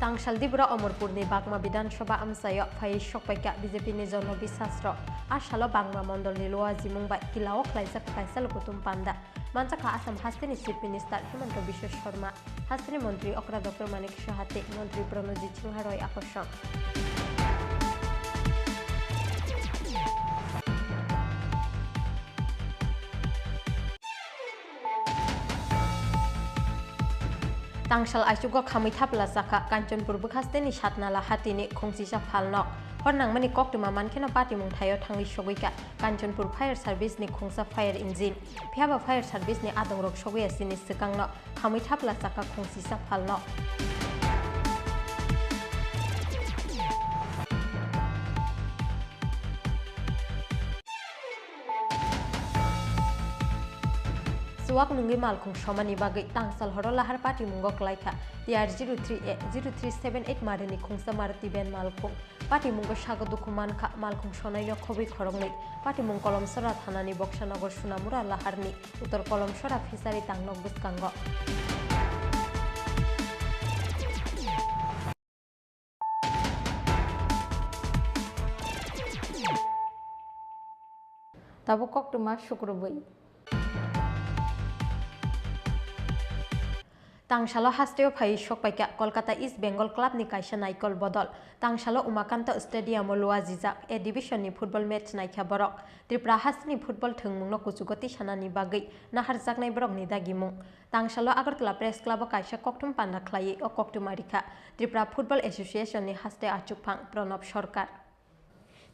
Tangsal Dibra Omorpur ni Bagma Bidan Shoba Amsayo Fai Shokpaika BJP Nijono Bisasro Ashalo Bangma Mondol ni Loa Zimungba Kilao Klaizak Kaisal Kutum Panda Manjaka Assam Hastini Chief Minister Hemanta Biswa Sharma Hastini Montri Okra Dr. Manik Shahate Montri Pranojit Chungharoy Akosham Tangsal Aisugo Kamithap Lasaka Kanchanpur Bukhasteni Shatnala Hatini Kongsisa Phalnok Hornang Mani Koktuma Mankena Pati Mungthayo Thangi Shogika Kanchanpur Fire Service ni Kongsa Fire Engine Phiaba Fire Service ni Adongrok Shogia Sini Sikangno Kamithap Lasaka Kongsisa Phalnok Suwak nungi malkung shomani bagai tangsal horola har pati mungok laika TR 0378 marini khungsa marati ben malkung pati mungo shagadu kuman ka malkung shonai no khobi khorongni pati mung kolom sora thanani bokshanagor sunamura laharni utor kolom sora fisari tangnok buskango Tabukok tuma syukurbai Tangsalo Hasteo Fai Shokpaika Kolkata East Bengal Club ni Kaisha Naikol Bodol Tangsalo Umakanta Stadium Loa Jijak A Division ni football match naikha borok Tripura Hasni football thungmungno kuchugoti sanani bagai nahar jaknai borok ni dagimung Tangsalo Agartala Press Club Kaisha Koktum Panda Khlai o Koktumarika Tripura Football Association ni Haste Achukphang Pranab Sarkar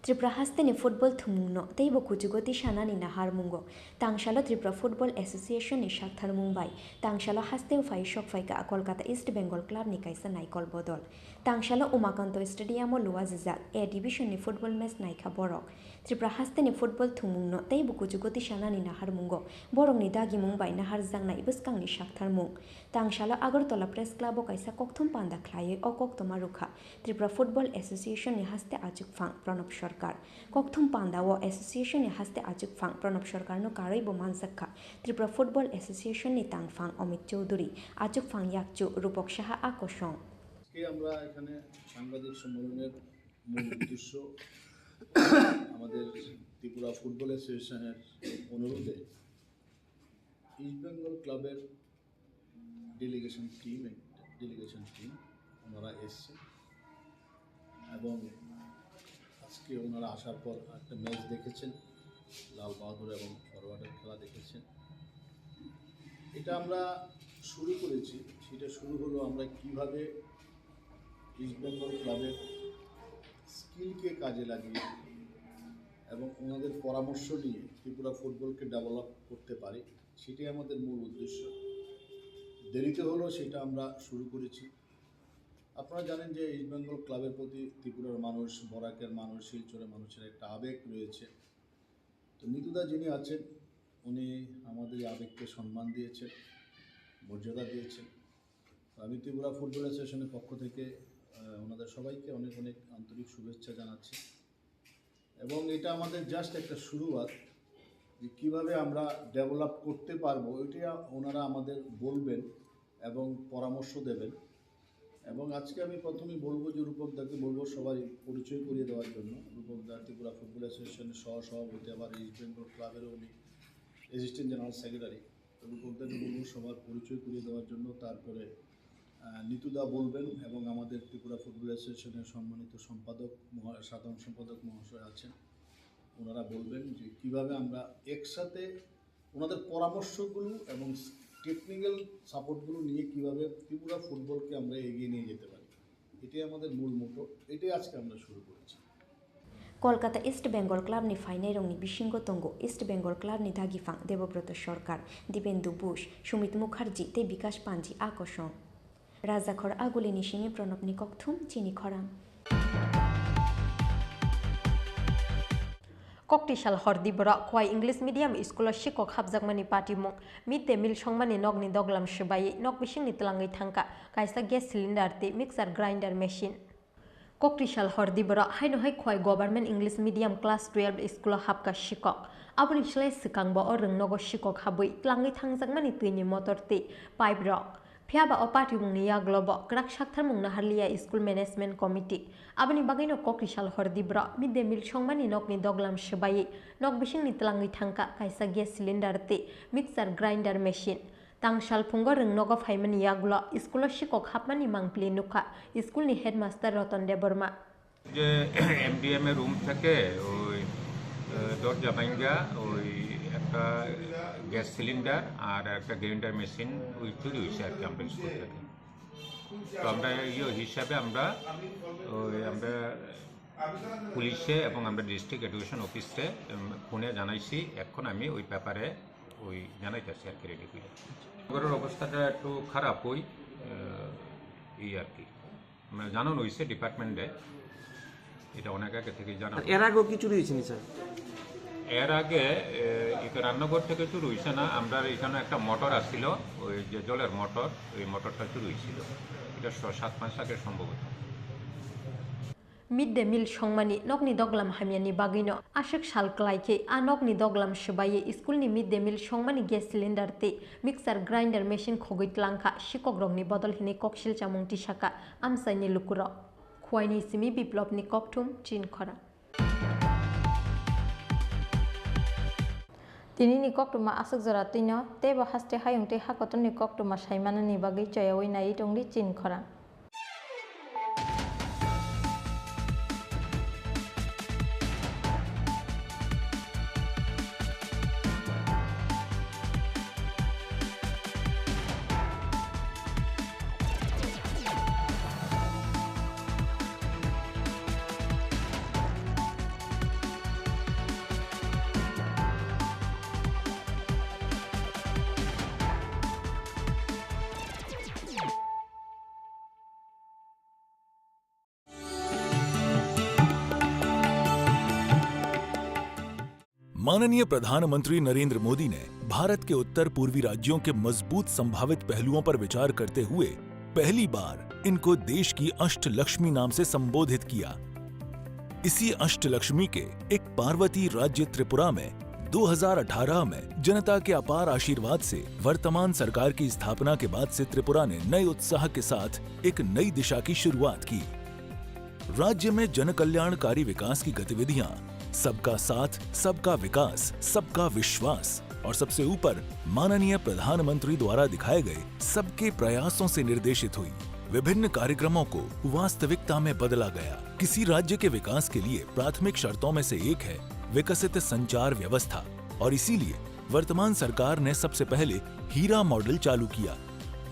Tripura हास्तेनि football थुमुंनो तैबो कुजुगति शानानि नाहार मुंगो तांशालो Tripura football association नि शाखथार मुंबाई तांशालो हास्तेव फाइ शक फाइका कलकाता ईस्ट बेंगल क्लाब नि काइसा नाइकल बदल तांशालो उमाकान्त स्टेडियामो लुवा जिजाक ए डिविजन नि फुटबल मैच नाइका बरक त्रिपुरा हास्तेनि फुटबल थुमुंनो तैबो कुजुगति शानानि नाहार मुंगो बरकनि दागि मुंबाई नाहार जांनाय बसकांनि शाखथार मुं तांशालो आगरतला प्रेस क्लाबो काइसा कक्थुम पान्दा ख्लायै अ कक्तमा रुखा त्रिपुरा फुटबल एसोसिएशन नि हास्ते आजुकफां प्रणब सरकार कक्थुम पान्दाओ एसोसिएशन नि हास्ते आजुकफां प्रणब सरकार नो कारैबो मानसाखा त्रिपुरा फुटबल एसोसिएशन नि तांगफां अमित चौधुरी आजुकफां याकचु रूपक साहा आकर्षण আজকে আমরা এখানে সাংবাদিক সম্মেলনের মূল উদ্দেশ্য আমাদের ত্রিপুরা ফুটবল অ্যাসোসিয়েশনের অনুরোধে ইস্ট বেঙ্গল ক্লাবের ডেলিগেশন টিম ওনারা এসছে এবং আজকে ওনারা আসার পর একটা ম্যাচ দেখেছেন লাল বাহাদুর এবং ফরওয়ার্ডের খেলা দেখেছেন এটা আমরা শুরু করেছি সেটা শুরু হলো আমরা কিভাবে ইস্ট বেঙ্গল ক্লাবের স্কিলকে কাজে লাগিয়ে এবং ওনাদের পরামর্শ নিয়ে ত্রিপুরা ফুটবলকে ডেভেলপ করতে পারি সেটাই আমাদের মূল উদ্দেশ্য দেরিতে হলো সেটা আমরা শুরু করেছি আপনারা জানেন যে ইস্ট বেঙ্গল ক্লাবের প্রতি ত্রিপুরার মানুষ বরাকের মানুষ শিলচরের মানুষের একটা আবেগ রয়েছে তো নিতুদা যিনি আছেন উনি আমাদের এই আবেগকে সম্মান দিয়েছেন মর্যাদা দিয়েছেন আমি ত্রিপুরা ফুটবল অ্যাসোসিয়েশনের পক্ষ থেকে ওনাদের সবাইকে অনেক অনেক আন্তরিক শুভেচ্ছা জানাচ্ছি এবং এটা আমাদের জাস্ট একটা শুরুয়াত যে কীভাবে আমরা ডেভেলপ করতে পারবো ওইটা ওনারা আমাদের বলবেন এবং পরামর্শ দেবেন এবং আজকে আমি প্রথমেই বলবো যে রূপকদাকে বলবো সবাই পরিচয় করিয়ে দেওয়ার জন্য রূপকদা ত্রিপুরা ফুটবল অ্যাসোসিয়েশনের সহসভাপতি আবার ইস্ট বেঙ্গল ক্লাবেরও উনি অ্যাসিস্ট্যান্ট জেনারেল সেক্রেটারি রূপকদাকে বলবো সবার পরিচয় করিয়ে দেওয়ার জন্য তারপরে নিতুদা বলবেন এবং আমাদের ত্রিপুরা ফুটবল অ্যাসোসিয়েশনের সম্মানিত সম্পাদক সাধারণ সম্পাদক মহাশয় আছেন ওনারা বলবেন যে কীভাবে আমরা একসাথে ওনাদের পরামর্শগুলো এবং টেকনিক্যাল সাপোর্টগুলো নিয়ে কীভাবে ত্রিপুরা ফুটবলকে আমরা এগিয়ে নিয়ে যেতে পারি এটাই আমাদের মূল মোটো এটাই আজকে আমরা শুরু করেছি কলকাতা ইস্ট বেঙ্গল ক্লাব नि फाइनाय रंनि बिशिंग तंगो इस्ट बेंगल क्लाब नि दागिफां देवब्रत सरकार दिपेन्दु बुश सुमित मुखार्जी ते विकास पांजी आकर्षण राजाखर आगुलिनि सिङे प्रणबनि कक्थुम चिनि खरां कक्टिशाल हरदिबरा खवाई इंग्लिश मीडियम स्कूल शिक्षक हाबजाकमानि पाटिमुं मिड डे मिल संमानि नगनि दगलाम सुबायै नग बिसिंनि तलाङै थांका कायसा गेस सिलिन्डार ते मिक्सार ग्राइंडार मेशिन कक्टिशाल हरदिबरा हाइनहाय खवाई government English medium class 12 school हाबका शिक्षक आबनि सिलाय सिकांबो अरंनगो शिक्षक हाबै तलाङै थांजाकमानि तैनि मटर ते पाइप रक फियाबा अपाटी मुंनि याग्लब क्राक शाक्थार मुंना हारलिया स्कूल मैनेजमेंट कमिटी आबनि बागैनो कक्टिशाल हरदिब्रा मिड डे मिल संमानि नगनि दगलाम सुबायै नग बिसिंनि तलाङै थांका कायसा गेस सिलिन्डार ते मिक्सार ग्राइंडार मेशिन तांशाल फुंगो रोंनगो फाइमानि याग्ल स्कूल शिक्षक हाबमानि मांगप्ले नुखा स्कूलनि हेडमास्टर रतन देबबर्मा যে এমডিএম এর রুম থেকে ওই দরজা ভাঙা ওই একটা গ্যাস সিলিন্ডার আর একটা গ্রাইন্ডার মেশিন ওই চুরি হয়েছে আর কি আমরা স্কুল থেকে তো আমরা হিসাবে আমরা পুলিশে এবং আমরা ডিস্ট্রিক্ট এডুকেশন অফিসে ফোনে জানাইছি এখন আমি ওই ব্যাপারে ওই জানাইতেছি আর কি রেডি করে নগরের অবস্থাটা একটু খারাপ ওই এই আর কি আমরা জানানো হয়েছে ডিপার্টমেন্টে এটা অনেক আগে থেকে জানা এর আগেও কি চুরি হয়েছে স্যার এর আগে রান্নাঘর থেকে চুরি হয়েছে না আমরা এখানে একটা মোটর আসছিল ওই যে জলের মোটর ওই মোটরটা চুরি হয়েছিল এটা 7 মাস আগে সম্ভবত मिड डे मिल संमानि नगनि दगलाम हामियानि बागैनो आशक साल क्लाइके आ नगनि दगलाम सुबायै स्कूलनि मिड डे मिल संमानि गेस सिलिन्डार ते मिक्सार ग्राइंडार मेशिन खगैतलांखा शिक्षक रंनि बदल हिने कक्सिल चामुं टिसाका आमसाइनि लुकुर खवाइनि सिमि बिप्लबनि कक्थुम चिन खरा दिनैनि कक्टुमा आसक जरा तिनो तेबो हास्ते हायुंते हाकतनि कक्टुमा साइमानानि बागै जयावै नायै दंदि चिन खरा माननीय प्रधानमंत्री नरेंद्र मोदी ने भारत के उत्तर पूर्वी राज्यों के मजबूत संभावित पहलुओं पर विचार करते हुए पहली बार इनको देश की अष्टलक्ष्मी नाम से संबोधित किया। इसी अष्टलक्ष्मी के एक पार्वती राज्य त्रिपुरा में 2018 में जनता के अपार आशीर्वाद से वर्तमान सरकार की स्थापना के बाद से त्रिपुरा ने नए उत्साह के साथ एक नई दिशा की शुरुआत की। राज्य में जन कल्याणकारी विकास की गतिविधियां सबका साथ, सबका विकास, सबका विश्वास और सबसे ऊपर माननीय प्रधानमंत्री द्वारा दिखाए गए सबके प्रयासों से निर्देशित हुई। विभिन्न कार्यक्रमों को वास्तविकता में बदला गया। किसी राज्य के विकास के लिए प्राथमिक शर्तों में से एक है विकसित संचार व्यवस्था और इसीलिए वर्तमान सरकार ने सबसे पहले हीरा मॉडल चालू किया।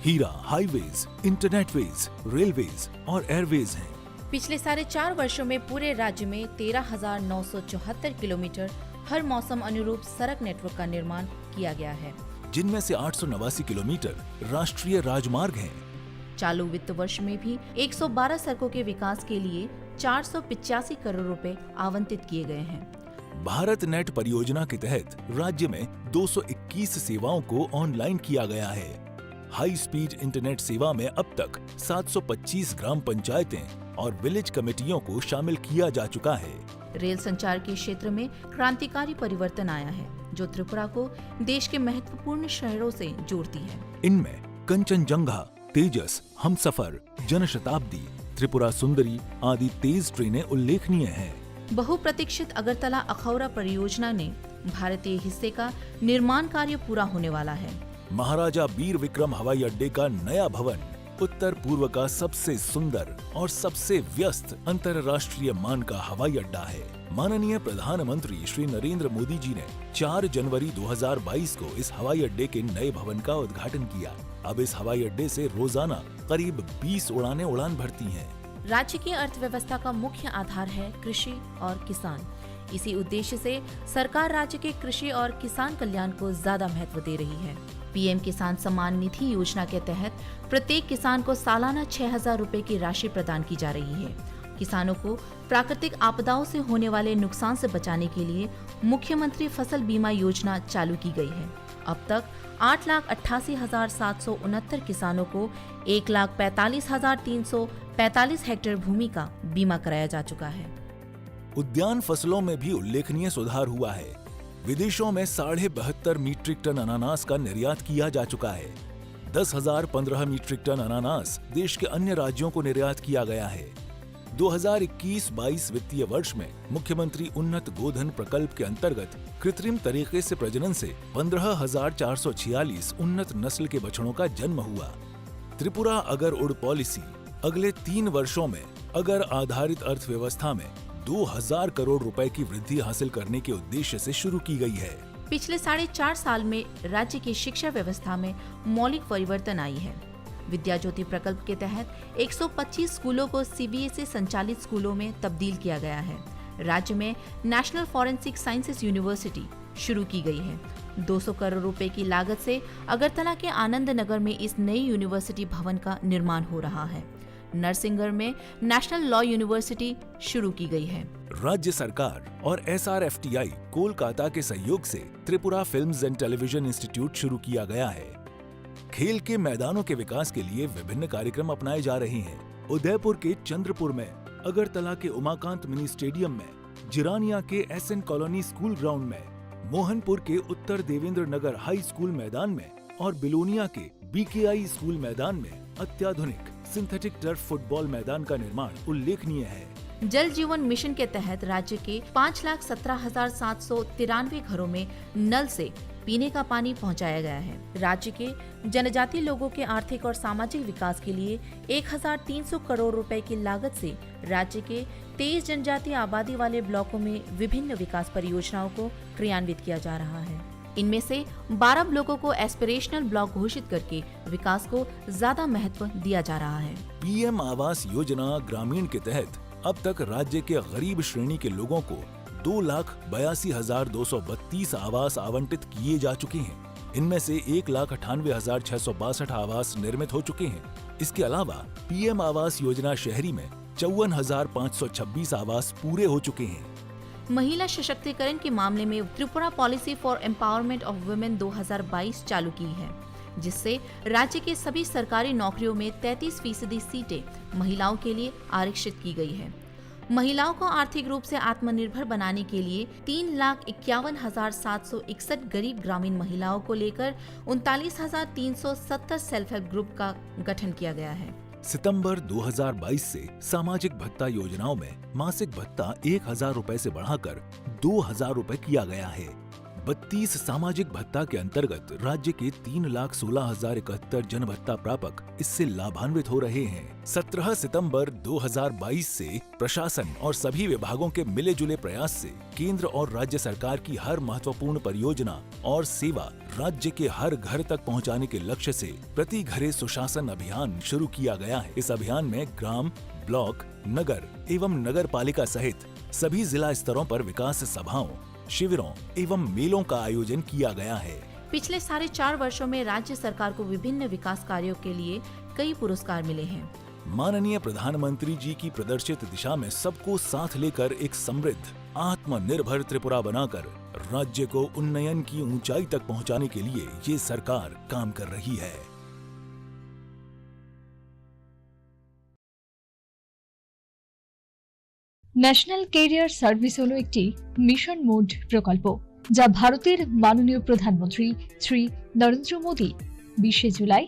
हीरा हाईवेज, इंटरनेटवेज, रेलवेज और एयरवेज हैं। पिछले 4.5 वर्षों में पूरे राज्य में 13,974 किलोमीटर हर मौसम अनुरूप सड़क नेटवर्क का निर्माण किया गया है, जिनमें से 889 किलोमीटर राष्ट्रीय राजमार्ग हैं। चालू वित्त वर्ष में भी 112 सड़कों के विकास के लिए 485 करोड़ रुपए आवंटित किए गए हैं। भारत नेट परियोजना के तहत राज्य में 221 सेवाओं को ऑनलाइन किया गया है। हाई स्पीड इंटरनेट सेवा में अब तक 725 ग्राम पंचायतें और विलेज कमेटियों को शामिल किया जा चुका है। रेल संचार के क्षेत्र में क्रांतिकारी परिवर्तन आया है, जो त्रिपुरा को देश के महत्वपूर्ण शहरों से जोड़ती है। इनमें कंचनजंगा, तेजस, हमसफर, जनशताब्दी, त्रिपुरा सुंदरी आदि तेज ट्रेनें उल्लेखनीय हैं। बहुप्रतीक्षित अगरतला अखौरा परियोजना ने भारतीय हिस्से का निर्माण कार्य पूरा होने वाला है। महाराजा वीर विक्रम हवाई अड्डे का नया भवन उत्तर पूर्व का सबसे सुंदर और सबसे व्यस्त अंतर्राष्ट्रीय मान का हवाई अड्डा है। माननीय प्रधानमंत्री श्री नरेंद्र मोदी जी ने 4 जनवरी 2022 को इस हवाई अड्डे के नए भवन का उद्घाटन किया। अब इस हवाई अड्डे से रोजाना करीब 20 उड़ानें उड़ान भरती हैं। राज्य की अर्थव्यवस्था का मुख्य आधार है कृषि और किसान। इसी उद्देश्य से सरकार राज्य के कृषि और किसान कल्याण को ज्यादा महत्व दे रही है। पीएम किसान सम्मान निधि योजना के तहत प्रत्येक किसान को सालाना 6,000 रुपए की राशि प्रदान की जा रही है। किसानों को प्राकृतिक आपदाओं से होने वाले नुकसान से बचाने के लिए मुख्यमंत्री फसल बीमा योजना चालू की गई है। अब तक 8,88,769 किसानों को 1,45,345 हेक्टेयर भूमि का बीमा कराया जा चुका है। उद्यान फसलों में भी उल्लेखनीय सुधार हुआ है। विदेशों में 72.5 मीट्रिक टन अनानास का निर्यात किया जा चुका है। 10,015 मीट्रिक टन अनानास देश के अन्य राज्यों को निर्यात किया गया है। 2021-22 वित्तीय वर्ष में मुख्यमंत्री उन्नत गोधन प्रकल्प के अंतर्गत कृत्रिम तरीके से प्रजनन से 15,446 उन्नत नस्ल के बछड़ों का जन्म हुआ। त्रिपुरा अगर उड़ पॉलिसी अगले 3 वर्षों में अगर आधारित अर्थव्यवस्था में 2,000 करोड़ रुपए की वृद्धि हासिल करने के उद्देश्य से शुरू की गई है। पिछले 4.5 साल में राज्य की शिक्षा व्यवस्था में मौलिक परिवर्तन आई है। विद्या ज्योति प्रकल्प के तहत 125 स्कूलों को सीबीएसई संचालित स्कूलों में तब्दील किया गया है। राज्य में नेशनल फॉरेंसिक साइंसेज यूनिवर्सिटी शुरू की गई है। 200 करोड़ रुपए की लागत से अगरतला के आनंद नगर में इस नई यूनिवर्सिटी भवन का निर्माण हो रहा है। नरसिंहगढ़ में नेशनल लॉ यूनिवर्सिटी शुरू की गई है। राज्य सरकार और SRFTI कोलकाता के सहयोग से Tripura films and television institute शुरू किया गया है। खेल के मैदानों के विकास के लिए विभिन्न कार्यक्रम अपनाए जा रहे हैं। उदयपुर के चंद्रपुर में, अगरतला के उमाकांत मिनी स्टेडियम में, जिरानिया के SN कॉलोनी स्कूल ग्राउंड में, मोहनपुर के उत्तर देवेंद्र नगर हाई स्कूल मैदान में और बिलोनिया के BKI स्कूल मैदान में अत्याधुनिक सिंथेटिक टर्फ फुटबॉल मैदान का निर्माण उल्लेखनीय है। जल जीवन मिशन के तहत राज्य के 5,17,793 घरों में नल से पीने का पानी पहुंचाया गया है। राज्य के जनजातीय लोगों के आर्थिक और सामाजिक विकास के लिए 1,300 करोड़ रुपए की लागत से राज्य के 23 जनजातीय आबादी वाले ब्लॉकों में विभिन्न विकास परियोजनाओं को क्रियान्वित किया जा रहा है। इनमें से 12 ब्लॉकों को एस्पिरेशनल ब्लॉक घोषित करके विकास को ज्यादा महत्व दिया जा रहा है। PM आवास योजना ग्रामीण के तहत अब तक राज्य के गरीब श्रेणी के लोगों को 2,82,232 आवास आवंटित किए जा चुके हैं। इनमें से 1,98,662 आवास निर्मित हो चुके हैं। इसके अलावा PM आवास योजना शहरी में 54,526 आवास पूरे हो चुके हैं। महिला सशक्तिकरण के मामले में Tripura policy for empowerment of women 2022 चालू की है, जिससे राज्य के सभी सरकारी नौकरियों में 33% सीटें महिलाओं के लिए आरक्षित की गई है। महिलाओं को आर्थिक रूप से आत्मनिर्भर बनाने के लिए 3,51,761 गरीब ग्रामीण महिलाओं को लेकर 39,370 सेल्फ हेल्प ग्रुप का गठन किया गया है। सितंबर 2022 से सामाजिक भत्ता योजनाओं में मासिक भत्ता 1,000 रुपए से बढ़ाकर 2,000 रुपए किया गया है। 32 सामाजिक भत्ता के अंतर्गत राज्य के 3,16,071 जन भत्ता प्रापक इससे लाभान्वित हो रहे हैं। 17 सितंबर 2022 से प्रशासन और सभी विभागों के मिले जुले प्रयास से केंद्र और राज्य सरकार की हर महत्वपूर्ण परियोजना और सेवा राज्य के हर घर तक पहुंचाने के लक्ष्य से प्रति घरे सुशासन अभियान शुरू किया गया है। इस अभियान में ग्राम, ब्लॉक, नगर एवं नगर पालिका सहित सभी जिला स्तरों पर विकास सभाओं, शिविरों एवं मेलों का आयोजन किया गया है। पिछले 4.5 वर्षों में राज्य सरकार को विभिन्न विकास कार्यों के लिए कई पुरस्कार मिले हैं। माननीय प्रधानमंत्री जी की प्रदर्शित दिशा में सबको साथ लेकर एक समृद्ध, आत्मनिर्भर त्रिपुरा बनाकर राज्य को उन्नयन की ऊंचाई तक पहुंचाने के लिए ये सरकार काम कर रही है। ন্যাশনাল ক্যারিয়ার সার্ভিস হলো একটি মিশন মোড প্রকল্প, যা ভারতের মাননীয় প্রধানমন্ত্রী শ্রী নরেন্দ্র মোদী 20 জুলাই